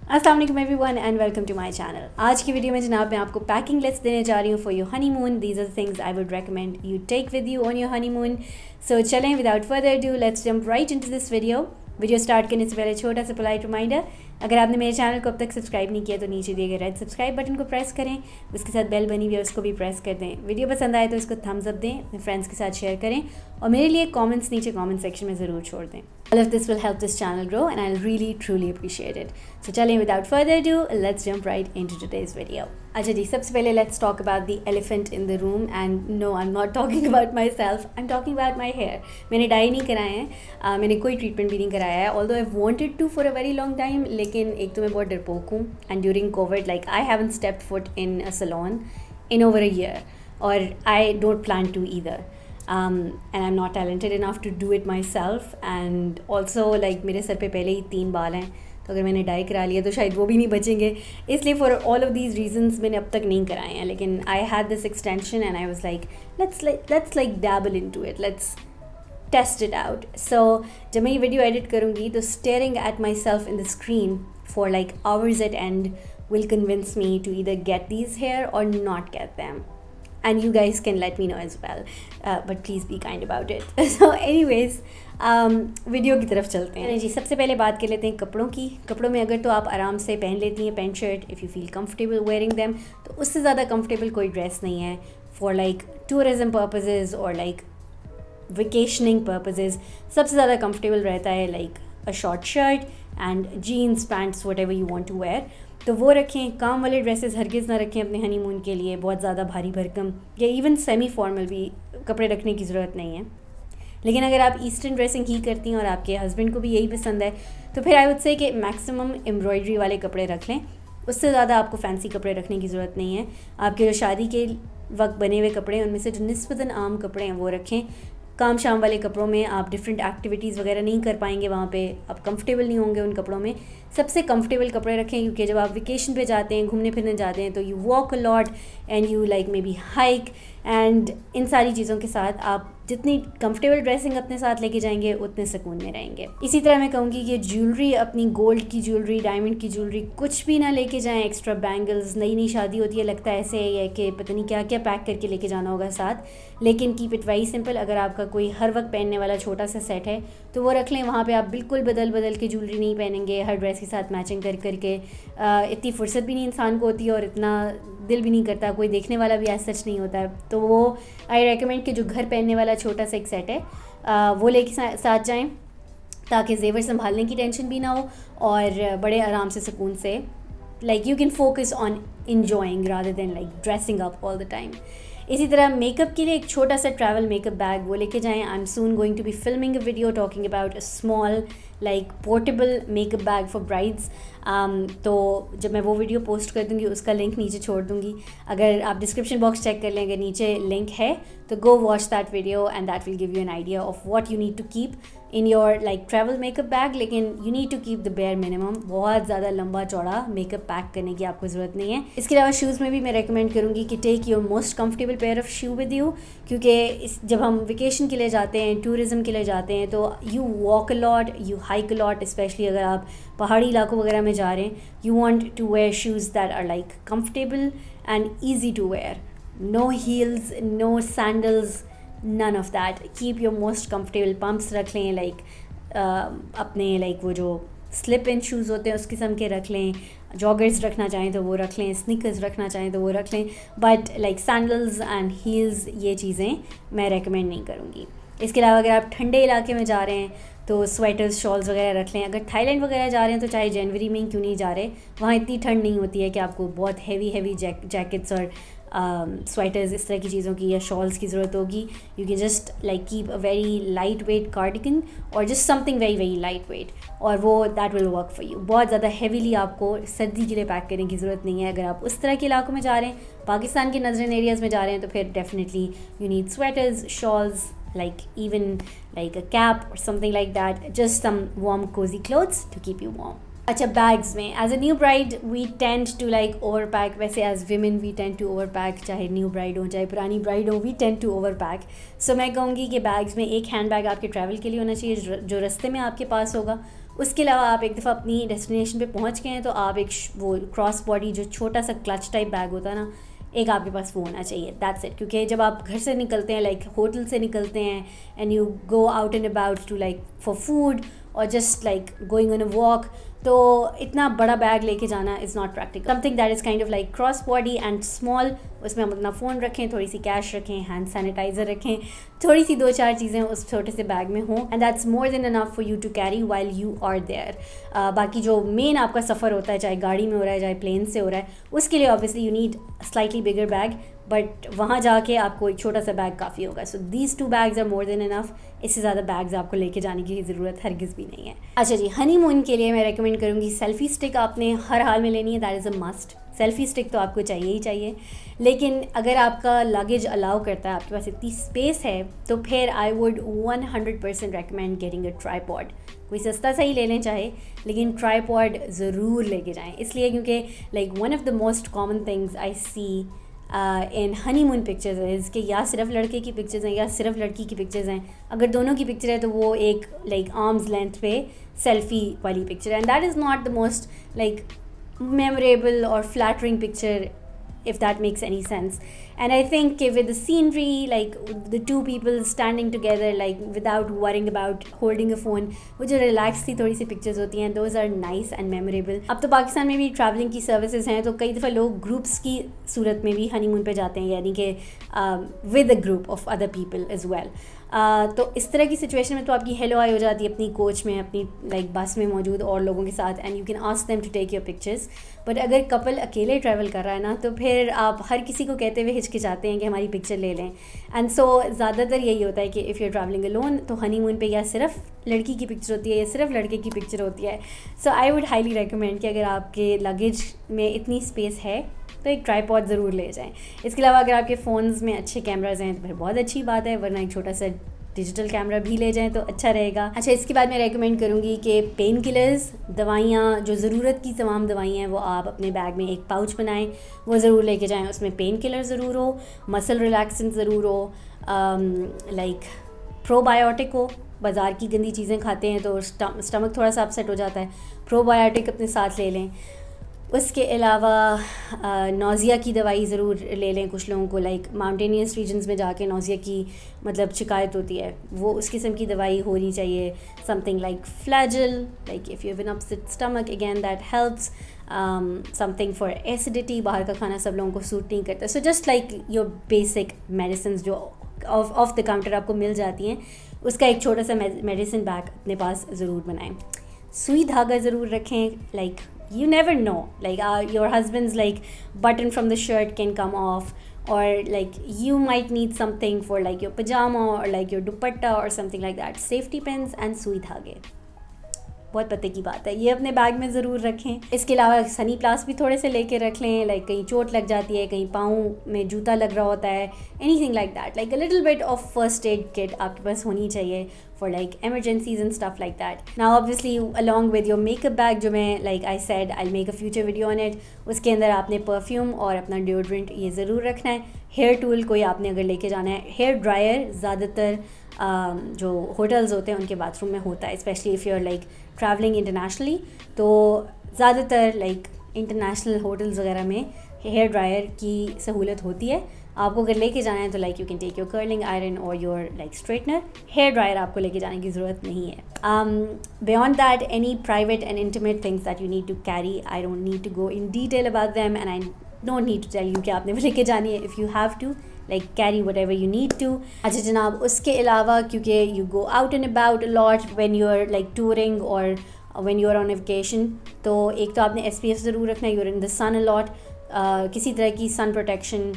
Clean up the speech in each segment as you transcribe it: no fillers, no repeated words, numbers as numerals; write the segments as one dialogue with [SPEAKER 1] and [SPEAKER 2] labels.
[SPEAKER 1] अस्सलाम वालेकुम everyone and welcome to my channel. आज की वीडियो में जनाब मैं आपको पैकिंग लिस्ट देने जा रही हूँ for your honeymoon. These are things I would recommend you take with you on your honeymoon. So चलें without further do let's jump right into this video start करने से पहले छोटा सा पोलाइट रिमाइंडर, अगर आपने मेरे चैनल को अब तक सब्सक्राइब नहीं किया तो नीचे दिए गए रेड सब्सक्राइब बटन को प्रेस करें, उसके साथ बेल बनी हुई है उसको भी प्रेस कर दें। वीडियो पसंद आए तो इसको थम्स अप दें, अपने फ्रेंड्स के साथ शेयर करें और मेरे लिए कमेंट्स नीचे कमेंट सेक्शन में ज़रूर छोड़ दें। All of this will help this channel grow and I'll really truly appreciate it. So चलें without further ado, let's jump right into today's video. अच्छा जी, सबसे पहले let's talk about the elephant in the room, and no, I'm not talking about myself, I'm talking about my hair. मैंने die नहीं कराए हैं, मैंने कोई ट्रीटमेंट भी नहीं कराया है, although I've wanted to for a very long time, लेकिन एक तो मैं बहुत डरपोक हूँ and during COVID like I haven't stepped foot in a salon in over a year, or I don't plan to either. And I'm not talented enough to do it myself, and also like मेरे sir पे पहले ही 3 बाल हैं, तो अगर मैंने die करा लिया तो शायद वो भी नहीं बचेंगे, इसलिए for all of these reasons मैंने अब तक नहीं कराए हैं। लेकिन I had this extension and I was like let's like dabble into it, let's test it out. So जब मैं ये वीडियो एडिट करूँगी तो staring at myself in the screen for like hours at end will convince me to either get these hair or not get them. And you guys can let me know as well, but please be kind about it. So anyways, video की तरफ चलते हैं जी। सबसे पहले बात कर लेते हैं कपड़ों की। कपड़ों में अगर तो आप आराम से पहन लेती हैं pant shirt, if you feel comfortable wearing them, तो उससे ज़्यादा कंफर्टेबल कोई ड्रेस नहीं है फॉर लाइक टूरिज़म पर्पसेस और लाइक वेकेशनिंग पर्पसेस। सबसे ज़्यादा कंफर्टेबल रहता है like a short shirt and jeans pants whatever you want to wear, तो वो रखें। काम वाले ड्रेसेस हरगिज़ ना रखें अपने हनीमून के लिए, बहुत ज़्यादा भारी भरकम या इवन सेमी फॉर्मल भी कपड़े रखने की ज़रूरत नहीं है। लेकिन अगर आप ईस्टर्न ड्रेसिंग ही करती हैं और आपके हस्बैंड को भी यही पसंद है तो फिर आई वुड से कि मैक्सिमम एम्ब्रॉयडरी वाले कपड़े रख लें, उससे ज़्यादा आपको फैंसी कपड़े रखने की ज़रूरत नहीं है। आपके जो शादी के वक्त बने हुए कपड़े हैं उनमें से जो निस्बतन आम कपड़े हैं वो रखें। काम शाम वाले कपड़ों में आप डिफरेंट एक्टिविटीज़ वगैरह नहीं कर पाएंगे, वहाँ पे आप कंफर्टेबल नहीं होंगे उन कपड़ों में। सबसे कंफर्टेबल कपड़े रखें, क्योंकि जब आप वेकेशन पे जाते हैं, घूमने फिरने जाते हैं, तो you walk a lot and you like may be hike, and in सारी चीज़ों के साथ आप जितनी कंफर्टेबल ड्रेसिंग अपने साथ लेके जाएंगे उतने सुकून में रहेंगे। इसी तरह मैं कहूँगी कि ज्वेलरी, अपनी गोल्ड की ज्वेलरी, डायमंड की ज्वेलरी कुछ भी ना लेके जाएं। एक्स्ट्रा बैंगल्स, नई नई शादी होती है लगता है ऐसे है कि पता नहीं क्या क्या पैक करके लेके जाना होगा साथ, लेकिन कीप इट वेरी सिंपल। अगर आपका कोई हर वक्त पहनने वाला छोटा सा सेट है तो वो रख लें। वहाँ पे आप बिल्कुल बदल बदल के ज्वेलरी नहीं पहनेंगे हर ड्रेस के साथ मैचिंग कर करके। इतनी फुर्सत भी नहीं इंसान को होती है और इतना दिल भी नहीं करता, कोई देखने वाला भी ऐसा सच नहीं होता है। तो वो आई रेकमेंड कि जो घर पहनने वाला छोटा सा एक सेट है वो लेके साथ जाएं, ताकि जेवर संभालने की टेंशन भी ना हो और बड़े आराम से सुकून से like you can focus on enjoying rather than like dressing up all the time. इसी तरह मेकअप के लिए एक छोटा सा ट्रैवल मेकअप बैग वो लेके जाएं। I am soon going to be filming a video talking about a small like portable makeup bag for brides. तो जब मैं वो वीडियो पोस्ट कर दूँगी उसका लिंक नीचे छोड़ दूँगी। अगर आप डिस्क्रिप्शन बॉक्स चेक कर लें, अगर नीचे लिंक है तो go watch that video and that will give you an idea of what you need to keep in your like travel makeup bag. लेकिन you need to keep the bare minimum, बहुत ज़्यादा लंबा चौड़ा makeup pack करने की आपको ज़रूरत नहीं है। इसके अलावा शूज़ में भी मैं रेकमेंड करूँगी कि take your most comfortable pair of shoe with you, क्योंकि जब हम वेकेशन के लिए जाते हैं, टूरिज़म के लिए जाते हैं, तो you walk a lot, you hike a lot, specially अगर आप पहाड़ी इलाकों वगैरह में जा रहे हैं। You want to wear shoes that are like comfortable and easy to wear, no heels, no sandals, none of that. Keep your most comfortable pumps रख लें, लाइक अपने लाइक वो जो स्लिप इन शूज़ होते हैं उस किस्म के रख लें। जॉगर्स रखना चाहें तो वो रख लें, स्नीकर्स रखना चाहें तो वो रख लें, but like sandals and heels ये चीज़ें मैं रेकमेंड नहीं करूँगी। इसके अलावा अगर आप ठंडे इलाके में जा रहे हैं तो स्वेटर्स, शॉल्स वगैरह रख लें। अगर थाईलैंड वगैरह जा रहे हैं तो चाहे जनवरी में क्यों नहीं जा रहे, वहाँ इतनी ठंड नहीं होती है कि आपको बहुत हैवी जैकेट्स और स्वेटर्स इस तरह की चीज़ों की या शॉल्स की ज़रूरत होगी। You can just like keep a very light weight cardigan और just something very light weight, और वो that will work for you. बहुत ज़्यादा हैवीली आपको सर्दी के लिए पैक करने की ज़रूरत नहीं है। अगर आप उस तरह के इलाकों में जा रहे हैं, पाकिस्तान के नजरन एरियाज़ में जा रहे हैं, तो फिर definitely you need sweaters, shawls, like even like a cap or something like that, just some warm cozy clothes to keep you warm. अच्छा, बैग्स में as a new bride we tend to like over pack. वैसे as women we tend to over pack, चाहे new bride हो चाहे पुरानी bride हो, we tend to over pack. So मैं कहूँगी कि बैग्स में एक हैंड बैग आपके ट्रैवल के लिए होना चाहिए जो रास्ते में आपके पास होगा, اس کے علاوہ آپ ایک دفعہ اپنی ڈیسٹینیشن پہ پہنچ گئے ہیں تو آپ ایک وہ کراس باڈی جو چھوٹا سا کلچ ٹائپ بیگ ہوتا ہے نا, ایک آپ کے پاس وہ ہونا چاہیے. That's it. کیونکہ جب آپ گھر سے نکلتے ہیں, لائک ہوٹل سے نکلتے ہیں, and you go out and about to like for food اور just like going on a walk, تو اتنا بڑا بیگ لے کے جانا is not practical. Something that is kind of like cross body and small. اس میں ہم اپنا فون رکھیں, تھوڑی سی کیش رکھیں, ہینڈ سینیٹائزر رکھیں, تھوڑی سی 2-4 چیزیں اس چھوٹے سے بیگ میں ہوں, and that's more than enough for you to carry while you are there. باقی جو مین آپ کا سفر ہوتا ہے, چاہے گاڑی میں ہو رہا ہے, چاہے پلین سے ہو رہا ہے, اس کے لیے obviously you need slightly bigger bag, but وہاں جا کے آپ کو ایک چھوٹا سا بیگ کافی ہوگا. So these 2 bags are more than enough. اس سے زیادہ بیگز آپ کو لے کے جانے کی ضرورت ہرگز بھی نہیں ہے. اچھا جی, ہنی مون کے لیے میں ریکمینڈ کروں گی سیلفی اسٹک. آپ نے ہر حال میں لینی ہے, that is a must. Selfie stick تو آپ کو چاہیے ہی چاہیے. لیکن اگر آپ کا لگیج الاؤ کرتا ہے, آپ کے پاس اتنی اسپیس ہے, تو پھر I would 100% recommend getting a tripod. کوئی سستا سا ہی لے لیں چاہے, لیکن ٹرائی پوڈ ضرور لے کے جائیں. اس لیے کیونکہ like one of the most common things I see in honeymoon pictures is کہ یا صرف لڑکے کی پکچرز ہیں یا صرف لڑکی کی پکچرز ہیں. اگر دونوں کی پکچر ہے تو وہ ایک لائک آرمز لینتھ پہ سیلفی والی پکچر ہے, and that is not the most like memorable or flattering picture, if that makes any sense. And I think with the scenery, like the two people standing together, like without worrying about holding a phone, وہ جو relax تھی تھوڑی سی pictures ہوتی ہیں, those are nice and memorable. اب تو پاکستان میں بھی ٹریولنگ کی سروسز ہیں, تو کئی دفعہ لوگ گروپس کی صورت میں بھی ہنی مون پہ جاتے ہیں, یعنی کہ with a group of other people as well. تو اس طرح کی سچویشن میں تو آپ کی ہیلو آئی ہو جاتی ہے اپنی کوچ میں, اپنی لائک بس میں موجود اور لوگوں کے ساتھ, and you can ask them to take your pictures. But اگر کپل اکیلے ٹریول کر رہا ہے نا, تو پھر آپ ہر کسی کو کہتے ہوئے ہچکچاتے ہیں کہ ہماری پکچر لے لیں. اینڈ سو زیادہ تر یہی ہوتا ہے کہ if you are travelling alone, تو ہنی مون پہ یا صرف لڑکی کی پکچر ہوتی ہے یا صرف لڑکے کی پکچر ہوتی ہے. سو آئی ووڈ ہائیلی ریکمینڈ کہ اگر آپ کے لگیج میں اتنی اسپیس ہے تو ایک ٹرائی پوڈ ضرور لے جائیں. اس کے علاوہ اگر آپ کے فونز میں اچھے کیمراز ہیں تو پھر بہت اچھی بات ہے, ورنہ ایک چھوٹا سا ڈیجیٹل کیمرہ بھی لے جائیں تو اچھا رہے گا. اچھا, اس کے بعد میں ریکمینڈ کروں گی کہ پین کلرز, دوائیاں, جو ضرورت کی تمام دوائیاں ہیں وہ آپ اپنے بیگ میں ایک پاؤچ بنائیں, وہ ضرور لے کے جائیں. اس میں پین کلر ضرور ہو, مسل ریلیکسنٹ ضرور ہو, لائک پرو بایوٹک ہو. بازار کی گندی چیزیں کھاتے ہیں تو اسٹمک تھوڑا سا اپسیٹ ہو جاتا ہے, پرو بایوٹک اپنے ساتھ لے لیں. اس کے علاوہ نوزیا کی دوائی ضرور لے لیں. کچھ لوگوں کو لائک ماؤنٹینیس ریجنز میں جا کے نوزیا کی مطلب شکایت ہوتی ہے, وہ اس قسم کی دوائی ہونی چاہیے. Something like Flagyl, like if you have an upset stomach, again that helps. Something for acidity, باہر کا کھانا سب لوگوں کو سوٹ نہیں کرتا. So just like your basic medicines جو آف دا کاؤنٹر آپ کو مل جاتی ہیں, اس کا ایک چھوٹا سا میڈیسن بیگ اپنے پاس ضرور بنائیں. سوئی دھاگا ضرور رکھیں. Like you never know, like your husband's like button from the shirt can come off, or like you might need something for like your pajama or like your dupatta or something like that. Safety pins and sui dhage, بہت پتے کی بات ہے, یہ اپنے bag میں ضرور رکھیں. اس کے علاوہ سنی پلاس بھی تھوڑے سے لے کے رکھ لیں, لائک کہیں چوٹ لگ جاتی ہے, کہیں پاؤں میں جوتا لگ رہا ہوتا ہے, any thing like that. Like a little bit of first aid kit آپ کے پاس ہونی چاہیے for like emergencies and stuff like that. Now obviously along with your makeup bag, جو میں like I said I'll make a future video on it, اس کے اندر آپ نے perfume اور اپنا ڈیوڈرنٹ یہ ضرور رکھنا ہے. ہیئر ٹول کوئی آپ نے اگر لے کے جانا ہے. ہیئر ڈرائر زیادہ تر جو ہوٹلز ہوتے ہیں ان کے باتھ روم میں ہوتا ہے, especially if you are like travelling internationally, تو زیادہ تر لائک انٹرنیشنل ہوٹلز وغیرہ میں ہیئر ڈرائر کی سہولت ہوتی ہے. آپ کو اگر لے کے جانا ہے تو like you can take your curling iron اور your like straightener. Hair dryer آپ کو لے کے جانے کی ضرورت نہیں ہے. Beyond that any private and intimate things that you need to carry, I don't need to go in detail about them, and I don't need to tell you کہ آپ نے وہ لے کے جانی ہے. If you have to like carry whatever you need to. اچھا جناب, اس کے علاوہ کیونکہ you go out and about a lot when you're like touring or when you're on a vacation, تو ایک تو آپ نے SPF ضرور رکھنا ہے. you're in the sun a lot, کسی طرح کی sun protection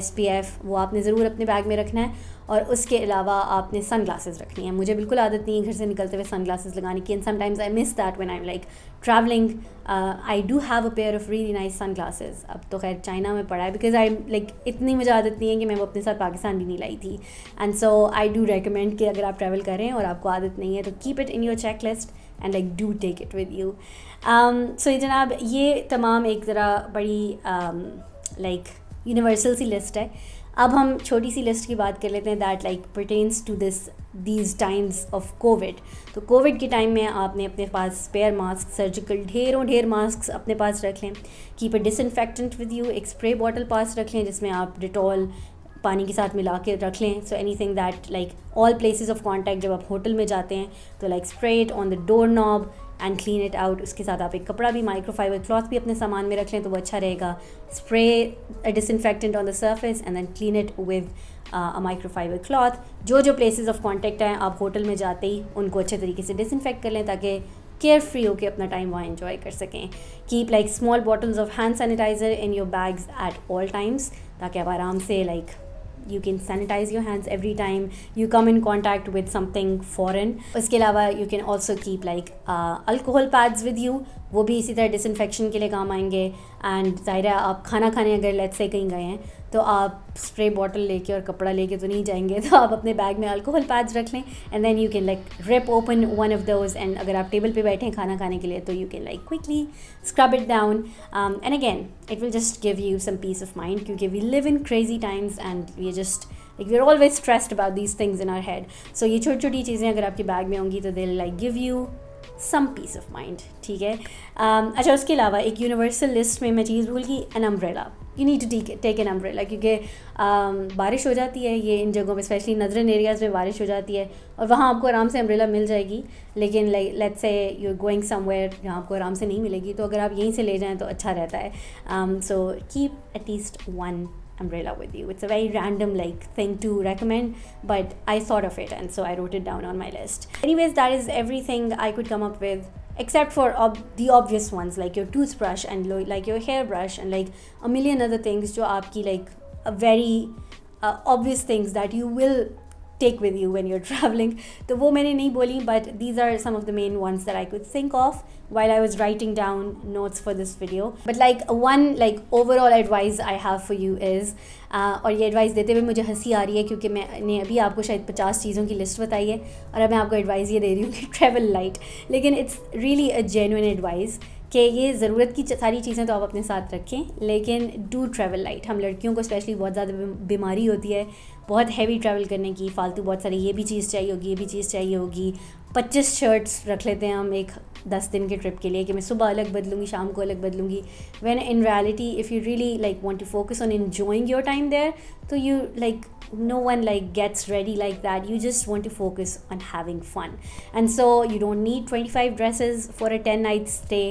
[SPEAKER 1] SPF وہ آپ نے ضرور اپنے بیگ میں رکھنا ہے. اور اس کے علاوہ آپ نے سن گلاسز رکھنی ہیں. مجھے بالکل عادت نہیں ہے گھر سے نکلتے ہوئے سن گلاسز لگانے کی, and sometimes I miss that when I am like travelling. I do have a pair of really nice sunglasses. اب تو خیر چائنا میں پڑا ہے, بیکاز آئی لائک اتنی مجھے عادت نہیں ہے کہ میں وہ اپنے ساتھ پاکستان بھی نہیں لائی تھی. And so I do recommend کہ اگر آپ ٹریول کر رہے ہیں اور آپ کو عادت نہیں ہے تو keep it in your checklist and like do take it with you. So جناب, یہ تمام ایک ذرا بڑی لائک یونیورسل سی لسٹ ہے. اب ہم چھوٹی سی لسٹ کی بات کر لیتے ہیں that like pertains to this these times of COVID. तो कोविड के टाइम में आपने अपने पास स्पेयर मास्क, सर्जिकल ढेर मास्क अपने पास रख लें. Keep a disinfectant with you, एक स्प्रे बॉटल पास रख लें जिसमें आप डिटॉल पानी के साथ मिला के रख लें. So any thing that like all places of contact, जब आप होटल में जाते हैं तो like spray it on the door knob and clean it out. उसके साथ आप एक कपड़ा भी, माइक्रोफाइबर क्लॉथ भी अपने सामान में रख लें तो वो अच्छा रहेगा. Spray a disinfectant on the surface and then clean it with a microfibre cloth. जो प्लेसेस ऑफ कॉन्टैक्ट हैं आप होटल में जाते ही उनको अच्छे तरीके से डिसइंफेक्ट कर लें ताकि केयर फ्री होकर अपना टाइम वहाँ एंजॉय कर सकें. Keep like small bottles of hand sanitizer in your bags at all times ताकि आप आराम से like you can sanitize your hands every time you come in contact with something foreign. उसके अलावा you can also keep like alcohol pads with you, वो भी इसी तरह डिसइंफेक्शन के लिए काम आएंगे. एंड ज़ाहिर है आप खाना खाने अगर लेट्स से कहीं गए हैं तो आप स्प्रे बॉटल लेके और कपड़ा लेके तो नहीं जाएंगे, तो आप अपने बैग में अल्कोहल पैड्स रख लें and then you can like rip open one of those. एंड अगर आप टेबल पे बैठे हैं खाना खाने के लिए तो you can like quickly scrub it down and again it will just give you some peace of mind क्योंकि we live in crazy times and we just like we're always stressed about these things in our head. So ये छोटी चीज़ें अगर आपके bag में होंगी तो they'll like give you some peace of mind. ठीक है. अच्छा, उसके अलावा एक यूनिवर्सल लिस्ट में मैं चीज़ भूल गई, an umbrella. You need to take an umbrella क्योंकि बारिश हो जाती है ये इन जगहों पे, स्पेशली नदरन एरियाज़ में बारिश हो जाती है और वहाँ आपको आराम से अम्ब्रेला मिल जाएगी. लेकिन like let's say you are going somewhere जहाँ आपको आराम से नहीं मिलेगी, तो अगर आप यहीं से ले जाएँ तो अच्छा रहता है. So keep at least one umbrella with you. It's a very random like thing to recommend, but I thought of it and so I wrote it down on my list. Anyways, that is everything I could come up with except for the obvious ones like your toothbrush and like your hairbrush and like a million other things jo aapki like a very obvious things that you will take with you when you're traveling. तो वो मैंने नहीं बोली, but these are some of the main ones that I could think of while I was writing down notes for this video. But like one like overall advice I have for you is और ये advice देते हुए मुझे हंसी आ रही है क्योंकि मैंने अभी आपको शायद 50 चीज़ों की लिस्ट बताई है और अब मैं आपको एडवाइस ये दे रही हूँ कि ट्रैवल लाइट. लेकिन it's really a genuine advice कि ये ज़रूरत की सारी चीज़ें तो आप अपने साथ रखें, लेकिन डू ट्रैवल लाइट. हम लड़कियों को स्पेशली बहुत ज़्यादा बीमारी होती है बहुत हैवी ट्रैवल करने की, फालतू बहुत सारी ये भी चीज़ चाहिए होगी, ये भी चीज़ चाहिए होगी. 25 शर्ट्स रख लेते हैं हम एक 10 दिन के ट्रिप के लिए कि मैं सुबह अलग बदलूँगी, शाम को अलग बदलूँगी. When in reality if you really like want to focus on enjoying your time there, तो you like no one like gets ready like that. You just want to focus on having fun, and so you don't need 25 dresses for a 10-night stay.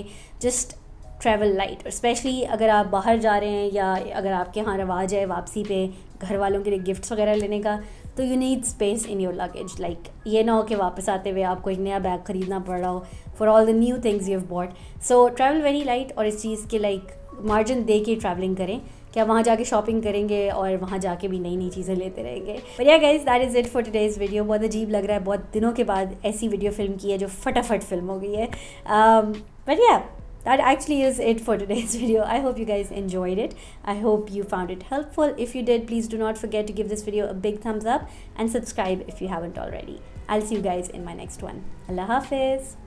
[SPEAKER 1] Just travel light, especially अगर आप बाहर जा रहे हैं या अगर आपके यहाँ रवाज है वापसी पे घर वालों के लिए गिफ्ट्स वगैरह लेने का, तो you need space in your luggage. Like ये ना हो कि वापस आते हुए आपको एक नया बैग ख़रीदना पड़ रहा हो for all the new things you have bought. So travel very light और इस चीज़ के लाइक मार्जिन दे के ट्रैवलिंग करें कि आप वहाँ जाके शॉपिंग करेंगे और वहाँ जाके भी नई चीज़ें लेते रहेंगे. बट या guys, that is it for today's video. बहुत अजीब लग रहा है, बहुत दिनों के बाद ऐसी वीडियो फिल्म की है जो फटाफट फिल्म हो गई है. बट या, that actually is it for today's video. I hope you guys enjoyed it. I hope you found it helpful. If you did, please do not forget to give this video a big thumbs up and subscribe if you haven't already. I'll see you guys in my next one. Allah Hafiz.